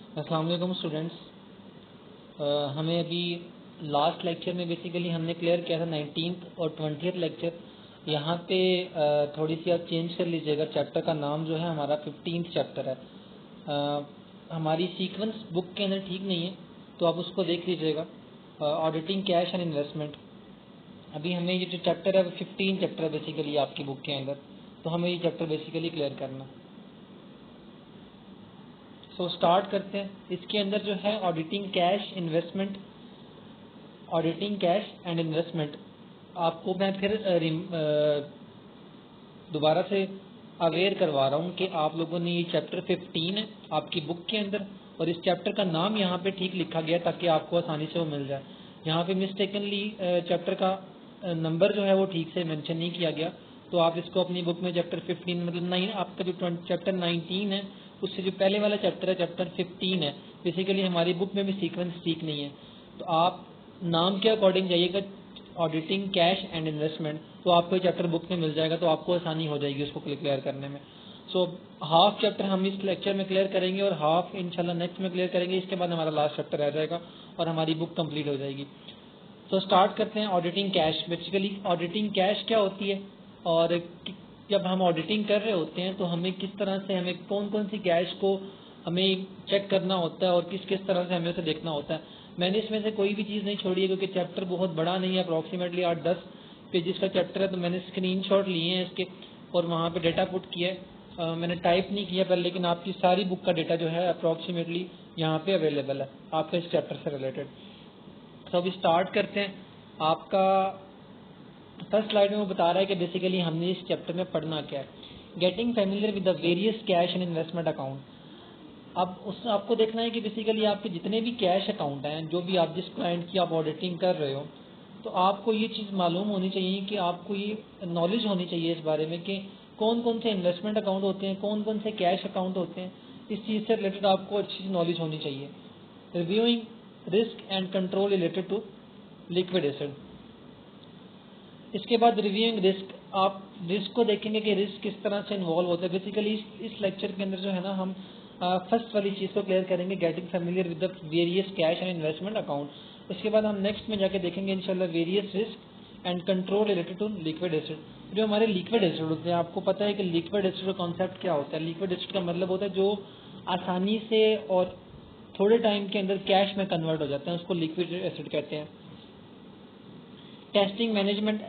अस्सलाम वालेकुम स्टूडेंट्स। हमें अभी लास्ट लेक्चर में बेसिकली हमने क्लियर किया था 19th और 20th लेक्चर। यहाँ पे थोड़ी सी आप चेंज कर लीजिएगा। चैप्टर का नाम जो है हमारा 15th चैप्टर है। हमारी सीक्वेंस बुक के अंदर ठीक नहीं है, तो आप उसको देख लीजिएगा। Auditing cash and investment. अभी हमें ये जो चैप्टर है वो 15 चैप्टर है बेसिकली आपकी बुक के अंदर, तो हमें ये चैप्टर बेसिकली क्लियर करना। सो स्टार्ट करते हैं। इसके अंदर जो है auditing cash investment, auditing cash and investment. आपको मैं फिर दोबारा से अवेयर करवा रहा हूँ कि आप लोगों ने ये चैप्टर 15 है आपकी बुक के अंदर, और इस चैप्टर का नाम यहाँ पे ठीक लिखा गया ताकि आपको आसानी से वो मिल जाए। यहाँ पे मिस्टेकनली चैप्टर का नंबर जो है वो ठीक से मेंशन नहीं किया गया, तो आप इसको अपनी बुक में चैप्टर 15 मतलब 9 आपका जो चैप्टर 19 है उससे जो पहले वाला चैप्टर है चैप्टर 15 है। बेसिकली हमारी बुक में भी सीक्वेंस ठीक नहीं है, तो आप नाम के अकॉर्डिंग जाइएगा ऑडिटिंग कैश एंड इन्वेस्टमेंट, तो आपको ये चैप्टर बुक में मिल जाएगा, तो आपको आसानी हो जाएगी उसको क्लियर करने में। सो हाफ चैप्टर हम इस लेक्चर में क्लियर करेंगे और हाफ इंशाल्लाह नेक्स्ट में क्लियर करेंगे। इसके बाद हमारा लास्ट चैप्टर रह जाएगा और हमारी बुक कंप्लीट हो जाएगी। तो स्टार्ट करते हैं auditing cash. Basically auditing cash क्या होती है, और जब हम ऑडिटिंग कर रहे होते हैं तो हमें किस तरह से, हमें कौन कौन सी कैश को हमें चेक करना होता है और किस किस तरह से हमें उसे देखना होता है। मैंने इसमें से कोई भी चीज़ नहीं छोड़ी है क्योंकि चैप्टर बहुत बड़ा नहीं है, अप्रॉक्सीमेटली 8-10 पेजेस का चैप्टर है, तो मैंने स्क्रीनशॉट लिए हैं इसके और वहाँ पे डेटा पुट किया है। मैंने टाइप नहीं किया पहले, लेकिन आपकी सारी बुक का डेटा जो है अप्रॉक्सीमेटली यहाँ पे अवेलेबल है आपका इस चैप्टर से रिलेटेड। तो अभी स्टार्ट करते हैं। आपका फर्स्ट स्लाइड में वो बता रहा है कि बेसिकली हमने इस चैप्टर में पढ़ना क्या है। Getting familiar with the various cash and investment account. अब उसमें आपको देखना है कि बेसिकली आपके जितने भी कैश अकाउंट हैं, जो भी आप जिस क्लाइंट की आप ऑडिटिंग कर रहे हो, तो आपको ये चीज़ मालूम होनी चाहिए कि आपको ये नॉलेज होनी चाहिए इस बारे में कि कौन कौन से इन्वेस्टमेंट अकाउंट होते हैं, कौन कौन से कैश अकाउंट होते हैं। इस चीज़ से रिलेटेड आपको अच्छी नॉलेज होनी चाहिए। Reviewing risk and control related to liquid asset. इसके बाद रिव्यूइंग रिस्क, आप रिस्क को देखेंगे कि रिस्क किस तरह से इन्वॉल्व होता है। बेसिकली इस लेक्चर के अंदर जो है ना हम फर्स्ट वाली चीज़ को क्लियर करेंगे, getting familiar with the various cash and investment account. उसके बाद हम नेक्स्ट में जाके देखेंगे इंशाल्लाह various risk and control related to liquid asset. जो हमारे लिक्विड एसेट होते हैं, आपको पता है कि लिक्विड एसेट का कॉन्सेप्ट क्या होता है। लिक्विड एसेट का मतलब होता है जो आसानी से और थोड़े टाइम के अंदर कैश में कन्वर्ट हो जाते हैं, उसको लिक्विड एसेट कहते हैं। Testing management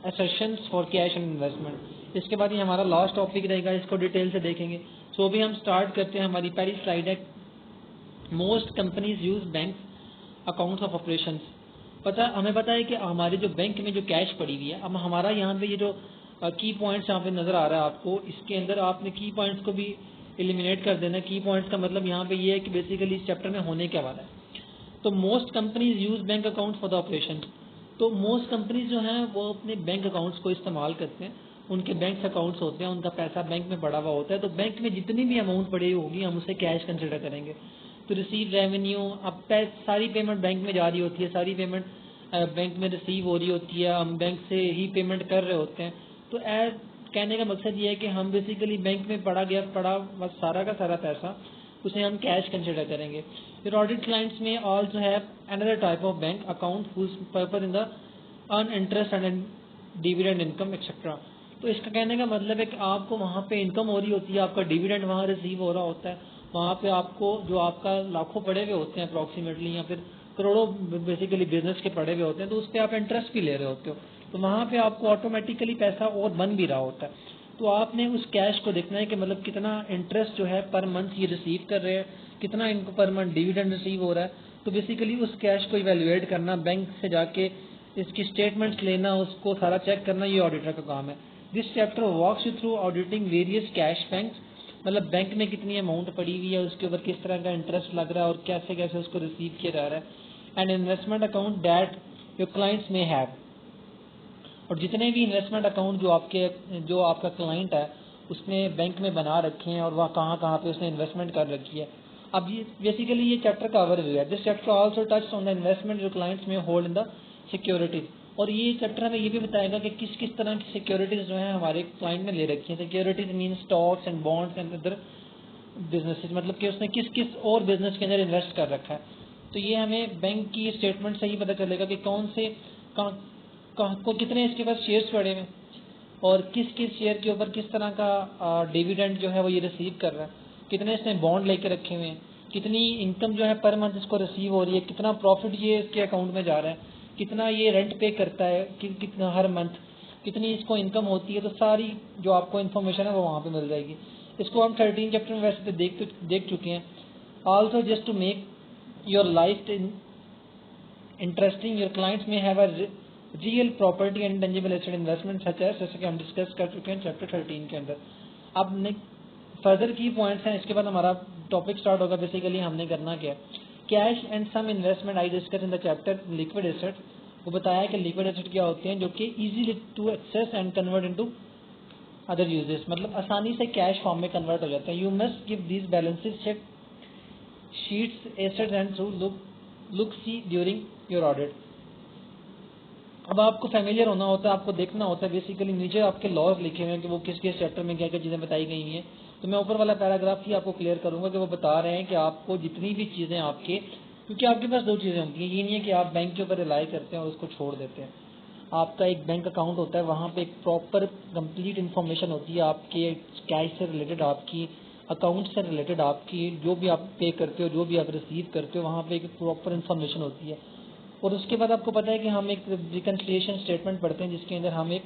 assertions for cash and investment. इसके बाद ये हमारा लास्ट टॉपिक रहेगा, इसको डिटेल से देखेंगे। सो अभी हम स्टार्ट करते हैं। हमारी पहली स्लाइड है most companies use bank accounts of operations. हमें पता है कि हमारे जो बैंक में जो कैश पड़ी हुई है, अब हमारा यहाँ पे ये जो की पॉइंट्स यहाँ पे नजर आ रहा है आपको, इसके अंदर आपने की पॉइंट्स को भी एलिमिनेट कर देना। की पॉइंट्स का मतलब यहाँ पे ये है कि बेसिकली इस चैप्टर में होने क्या वाला है। तो most companies use bank account for the operation. तो मोस्ट कंपनीज जो हैं वो अपने बैंक अकाउंट्स को इस्तेमाल करते हैं। उनके बैंक अकाउंट्स होते हैं, उनका पैसा बैंक में पड़ा हुआ होता है, तो बैंक में जितनी भी अमाउंट पड़ी होगी हम उसे कैश कंसिडर करेंगे। तो रिसीव रेवेन्यू, अब सारी पेमेंट बैंक में जा रही होती है, सारी पेमेंट बैंक में रिसीव हो रही होती है, हम बैंक से ही पेमेंट कर रहे होते हैं। तो कहने का मकसद ये है कि हम बेसिकली बैंक में पड़ा बस सारा का सारा पैसा उसे हम कैश कंसिडर करेंगे। फिर ऑडिट क्लाइंट्स में also have another type of bank account whose purpose in the earn interest and dividend income etcetera. तो इसका कहने का मतलब है कि आपको वहाँ पे इनकम हो रही होती है, आपका डिविडेंड वहाँ रिसीव हो रहा होता है, वहाँ पे आपको जो आपका लाखों पड़े हुए होते हैं अप्रॉक्सीमेटली, या फिर करोड़ों बेसिकली बिजनेस के पड़े हुए होते हैं, तो उस पर आप इंटरेस्ट भी ले रहे होते हो, तो वहाँ पे आपको ऑटोमेटिकली पैसा और बन भी रहा होता है। तो आपने उस कैश को देखना है कि मतलब कितना इंटरेस्ट जो है पर मंथ ये रिसीव कर रहे हैं, कितना इनको पर मंथ डिविडेंड रिसीव हो रहा है। तो बेसिकली उस कैश को इवेल्युएट करना, बैंक से जाके इसकी स्टेटमेंट्स लेना, उसको सारा चेक करना, ये ऑडिटर का काम है। This chapter walks you through auditing various cash banks, मतलब बैंक में कितनी अमाउंट पड़ी हुई है, उसके ऊपर किस तरह का इंटरेस्ट लग रहा है और कैसे कैसे उसको रिसीव किया जा रहा है। And investment account that your clients may have, और जितने भी इन्वेस्टमेंट अकाउंट जो आपका क्लाइंट है उसने बैंक में बना रखे हैं और वह कहाँ कहाँ पे उसने इन्वेस्टमेंट कर रखी है। अब ये बेसिकली ये चैप्टर का ओवरव्यू है। This chapter also touch on the investment जो क्लाइंट्स में होल्ड इन द सिक्योरिटीज, और ये चैप्टर हमें ये भी बताएगा कि किस किस तरह की सिक्योरिटीज जो है हमारे क्लाइंट ने ले रखी है। Securities mean stocks and bonds and other business, मतलब कि उसने किस किस और बिजनेस के अंदर इन्वेस्ट कर रखा है। तो ये हमें बैंक की स्टेटमेंट से ही पता चलेगा कि कौन से को कितने इसके पास शेयर्स पड़े हुए और किस किस शेयर के ऊपर किस तरह का डिविडेंड जो है वो ये रिसीव कर रहा है, कितने इसने बॉन्ड लेके रखे हुए हैं, कितनी इनकम जो है पर मंथ इसको रिसीव हो रही है, कितना प्रॉफिट ये इसके अकाउंट में जा रहा है, कितना ये रेंट पे करता है कितना हर मंथ, कितनी इसको इनकम होती है। तो सारी जो आपको इन्फॉर्मेशन है वो वहाँ पे मिल जाएगी। इसको हम 13 चैप्टर में वैसे तो देख चुके हैं। Also just to make your life interesting, your clients may have a real property and tangible asset investment such as, जैसे कि हम डिस्कस कर चुके हैं चैप्टर 13 के अंदर। अब फर्दर की पॉइंट्स हैं, इसके बाद हमारा टॉपिक स्टार्ट होगा। बेसिकली हमने करना क्या, cash and some investment I discuss in the chapter liquid asset. वो बताया कि लिक्विड एसेट क्या होते हैं, जो कि easily to access and convert into other uses, मतलब आसानी से कैश फॉर्म में कन्वर्ट हो जाते हैं। You must give these balances check sheets assets and through look see during your audit. अब आपको फैमिलियर होना होता है, आपको देखना होता है बेसिकली नीचे आपके लॉज लिखे हुए हैं कि वो किस किस चैप्टर में क्या क्या चीज़ें बताई गई हैं। तो मैं ऊपर वाला पैराग्राफ ही आपको क्लियर करूंगा कि वो बता रहे हैं कि आपको जितनी भी चीज़ें आपके, क्योंकि आपके पास दो चीज़ें होती हैं, ये नहीं है कि आप बैंक के ऊपर रिलाई करते हैं और उसको छोड़ देते हैं। आपका एक बैंक अकाउंट होता है, वहाँ पे एक प्रॉपर कंप्लीट इन्फॉर्मेशन होती है आपके कैश से रिलेटेड, आपकी अकाउंट से रिलेटेड, आपकी जो भी आप पे करते हो, जो भी आप रिसीव करते हो, वहाँ पे एक प्रॉपर इन्फॉर्मेशन होती है। और उसके बाद आपको पता है कि हम एक रिकन्सिलिएशन स्टेटमेंट पढ़ते हैं, जिसके अंदर हम एक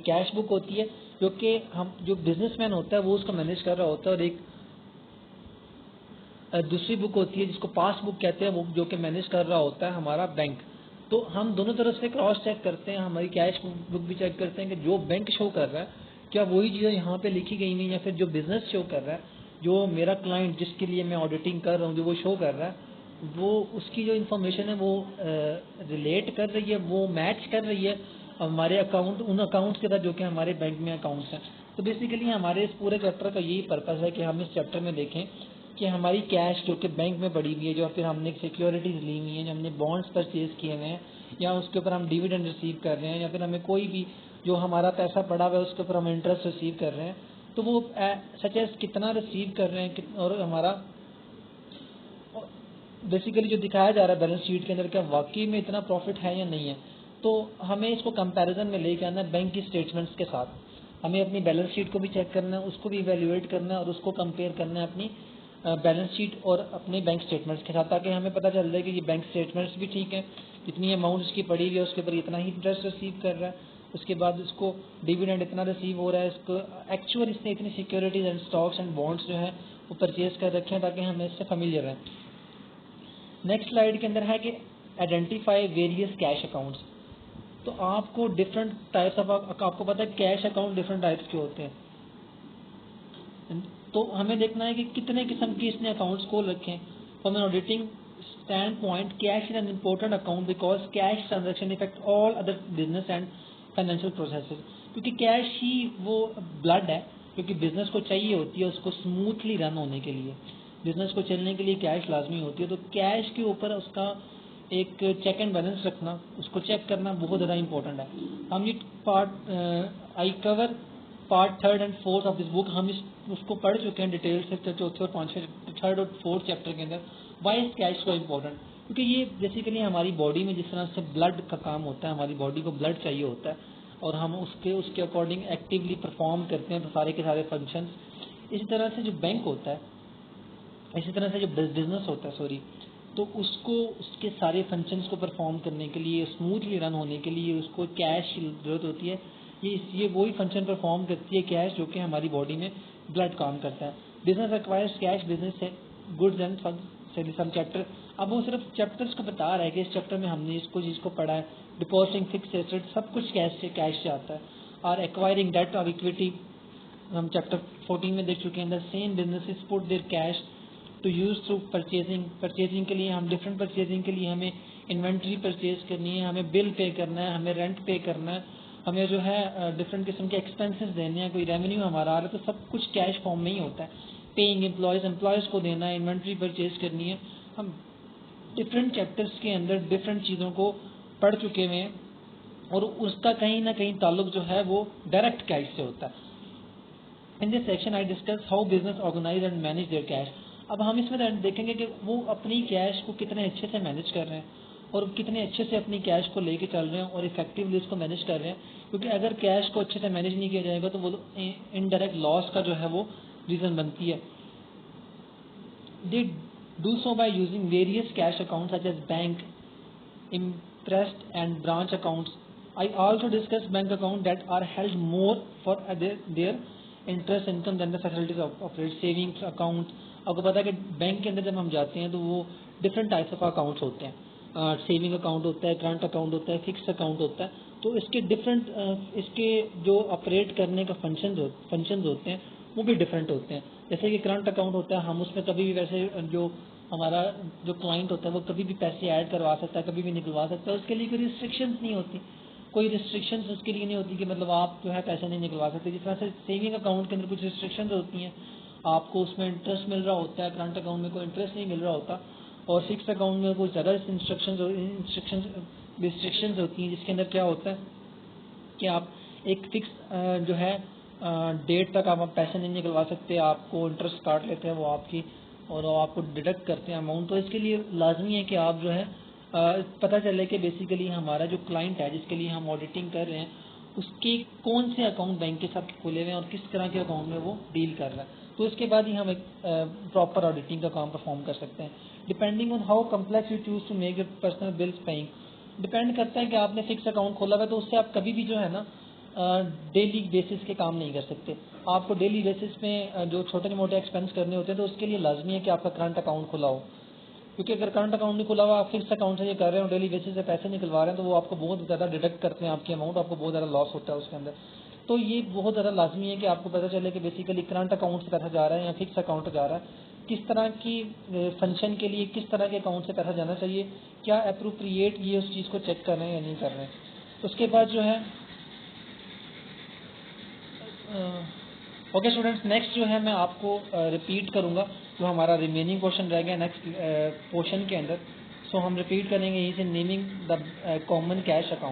कैश बुक होती है जो कि हम जो बिजनेसमैन होता है वो उसको मैनेज कर रहा होता है, और एक दूसरी बुक होती है जिसको पास बुक कहते हैं, वो जो कि मैनेज कर रहा होता है हमारा बैंक। तो हम दोनों तरफ से क्रॉस चेक करते हैं, हमारी कैश बुक भी चेक करते हैं कि जो बैंक शो कर रहा है क्या वही चीज़ें यहाँ पे लिखी गई नहीं, या फिर जो बिजनेस शो कर रहा है, जो मेरा क्लाइंट जिसके लिए मैं ऑडिटिंग कर रहा हूँ जो वो शो कर रहा है, वो उसकी जो इन्फॉर्मेशन है वो रिलेट कर रही है, वो मैच कर रही है हमारे अकाउंट उन अकाउंट्स के साथ जो कि हमारे बैंक में अकाउंट्स हैं। तो बेसिकली हमारे इस पूरे चैप्टर का यही पर्पज़ है कि हम इस चैप्टर में देखें कि हमारी कैश जो कि बैंक में पड़ी हुई है, जो फिर हमने सिक्योरिटीज ली हुई हैं, जो हमने बॉन्ड्स परचेज किए हुए हैं, या उसके ऊपर हम डिविडेंड रिसीव कर रहे हैं, या फिर हमें कोई भी जो हमारा पैसा पड़ा हुआ है उसके ऊपर हम इंटरेस्ट रिसीव कर रहे हैं, तो वो सच एज कितना रिसीव कर रहे हैं और हमारा बेसिकली जो दिखाया जा रहा है बैलेंस शीट के अंदर क्या वाकई में इतना प्रॉफिट है या नहीं है। तो हमें इसको कंपैरिजन में लेके आना है बैंक की स्टेटमेंट्स के साथ। हमें अपनी बैलेंस शीट को भी चेक करना है, उसको भी इवेल्युएट करना है और उसको कंपेयर करना है अपनी बैलेंस शीट और अपने बैंक स्टेटमेंट्स के साथ, ताकि हमें पता चल जाए कि ये बैंक स्टेटमेंट्स भी ठीक है, जितनी अमाउंट इसकी पड़ी हुई है उसके ऊपर इतना ही इंटरेस्ट रिसीव कर रहा है, उसके बाद उसको डिविडेंड इतना रिसीव हो रहा है, इसको एक्चुअल इसने इतनी securities and stocks and bonds जो है वो परचेज कर रखे हैं, ताकि हमें इससे फेमिलियर रहें। नेक्स्ट स्लाइड के अंदर है कि आइडेंटिफाई वेरियस कैश अकाउंट्स। तो आपको डिफरेंट टाइप्स ऑफ, आपको पता है कैश अकाउंट डिफरेंट टाइप्स के होते हैं, तो हमें देखना है कि कितने किस्म की इसने अकाउंट्स खोल रखे हैं। From an auditing standpoint cash is an important account because cash transaction effect all other business and financial processes. क्योंकि कैश ही वो ब्लड है, क्योंकि बिजनेस को चाहिए होती है उसको स्मूथली रन होने के लिए, बिजनेस को चलने के लिए कैश लाजमी होती है। तो कैश के ऊपर उसका एक चेक एंड बैलेंस रखना, उसको चेक करना बहुत ज़्यादा इंपॉर्टेंट है। हम ये part I cover part 3rd and 4th of this book, हम उसको पढ़ चुके हैं डिटेल से, चौथे और पांचवें 3rd और 4th चैप्टर के अंदर। Why is cash so important, क्योंकि ये बेसिकली हमारी बॉडी में जिस तरह से ब्लड का काम होता है, हमारी बॉडी को ब्लड चाहिए होता है और हम उसके अकॉर्डिंग एक्टिवली परफॉर्म करते हैं तो सारे के सारे फंक्शंस। इसी तरह से जो बैंक होता है, इसी तरह से जो बिजनेस होता है सॉरी, तो उसको उसके सारे फंक्शंस को परफॉर्म करने के लिए, स्मूथली रन होने के लिए उसको कैश की जरूरत होती है। ये वही फंक्शन परफॉर्म करती है कैश, जो कि हमारी बॉडी में ब्लड काम करता है। बिजनेस रिक्वायर्स कैश, बिजनेस है गुड्स एंड सम चैप्टर। अब वो सिर्फ चैप्टर्स को बता रहा है कि इस चैप्टर में हमने इसको चीज़ को पढ़ा है, डिपॉजिटिंग फिक्स एसेट सब कुछ कैश से आता है। और एक्वायरिंग डेट और इक्विटी हम चैप्टर 14 में देख चुके हैं। The same businesses put their cash to use through purchasing के लिए हम डिफरेंट परचेजिंग के लिए हमें इन्वेंट्री परचेज करनी है, हमें बिल पे करना है, हमें रेंट पे करना है, हमें जो है डिफरेंट किस्म के एक्सपेंसेस देने हैं, कोई रेवेन्यू हमारा आ रहा है, तो सब कुछ कैश फॉर्म में ही होता है। पेइंग एम्प्लॉयज़ को देना है, इन्वेंट्री परचेज करनी है। हम डिफरेंट चैप्टर्स के अंदर डिफरेंट चीज़ों को पढ़ चुके हुए हैं और उसका कहीं ना कहीं ताल्लुक जो है वो डायरेक्ट कैश से होता है। In this section I discuss how business organise and manage their cash. अब हम इसमें देखेंगे कि वो अपनी कैश को कितने अच्छे से मैनेज कर रहे हैं और कितने अच्छे से अपनी कैश को लेके चल रहे हैं और इफेक्टिवली उसको मैनेज कर रहे हैं, क्योंकि अगर कैश को अच्छे से मैनेज नहीं किया जाएगा तो वो इनडायरेक्ट लॉस का जो है वो रीज़न बनती है। They do so by using various cash account such as bank, interest and branch accounts. I also discuss bank accounts that are held more for their interest income than the facilities of operate savings accounts. आपको पता है कि bank के अंदर जब हम जाते हैं तो वो डिफरेंट टाइप्स ऑफ अकाउंट्स होते हैं, सेविंग अकाउंट होता है, करंट अकाउंट होता है, फिक्स अकाउंट होता है। तो इसके डिफरेंट इसके जो ऑपरेट करने का फंक्शंस होते हैं वो भी डिफरेंट होते हैं। जैसे कि करंट अकाउंट होता है, हम उसमें कभी भी वैसे जो हमारा जो क्लाइंट होता है वो कभी भी पैसे ऐड करवा सकता है, कभी भी निकलवा सकता है, उसके लिए कोई रिस्ट्रिक्शंस नहीं होती, कोई रिस्ट्रिक्शंस उसके लिए नहीं होती कि मतलब आप जो है पैसे नहीं निकलवा सकते। जिस तरह से सेविंग अकाउंट के अंदर कुछ रिस्ट्रिक्शंस होती हैं, आपको उसमें इंटरेस्ट मिल रहा होता है, करंट अकाउंट में कोई इंटरेस्ट नहीं मिल रहा होता, और फिक्स अकाउंट में कुछ ज़्यादा रिस्ट्रिक्शंस होती हैं, जिसके अंदर क्या होता है कि आप एक फिक्स जो है डेट तक आप पैसे नहीं निकलवा सकते, आपको इंटरेस्ट काट लेते हैं वो आपकी, और वो आपको डिडक्ट करते हैं अमाउंट। तो इसके लिए लाजमी है कि आप जो है पता चले कि बेसिकली हमारा जो क्लाइंट है जिसके लिए हम ऑडिटिंग कर रहे हैं उसके कौन से अकाउंट बैंक के साथ खुले हुए हैं और किस तरह के अकाउंट में वो डील कर रहा है। तो इसके बाद ही हम एक प्रॉपर ऑडिटिंग का काम परफॉर्म कर सकते हैं। Depending on how complex you choose to make your personal bills paying, depend करता है कि आपने फिक्स अकाउंट खोला हुआ है तो उससे आप कभी भी जो है ना डेली बेसिस के काम नहीं कर सकते। आपको डेली बेसिस पे जो छोटे मोटे एक्सपेंस करने होते हैं तो उसके लिए लाजमी है कि आपका करंट अकाउंट खुला हो, क्योंकि अगर करंट अकाउंट नहीं खुला हुआ, आप फिक्स अकाउंट से ये कर रहे हो, डेली बेसिस पे पैसे निकलवा रहे हैं, तो वो आपको बहुत ज़्यादा डिडक्ट करते हैं आपकी अमाउंट, आपको बहुत ज़्यादा लॉस होता है उसके अंदर। तो ये बहुत ज़्यादा लाजमी है कि आपको पता चले कि बेसिकली करंट अकाउंट से पैसा जा रहा है या फिक्स अकाउंट जा रहा है, किस तरह की फंक्शन के लिए किस तरह के अकाउंट से पैसा जाना चाहिए, क्या अप्रोप्रिएट ये उस चीज़ को चेक कर रहे हैं या नहीं कर रहे हैं। उसके बाद जो है ओके स्टूडेंट्स, नेक्स्ट जो है मैं आपको रिपीट करूंगा जो हमारा रिमेनिंग पोर्शन रह गया नेक्स्ट पोर्शन के अंदर। सो हम रिपीट करेंगे यहीं से, naming the common cash account.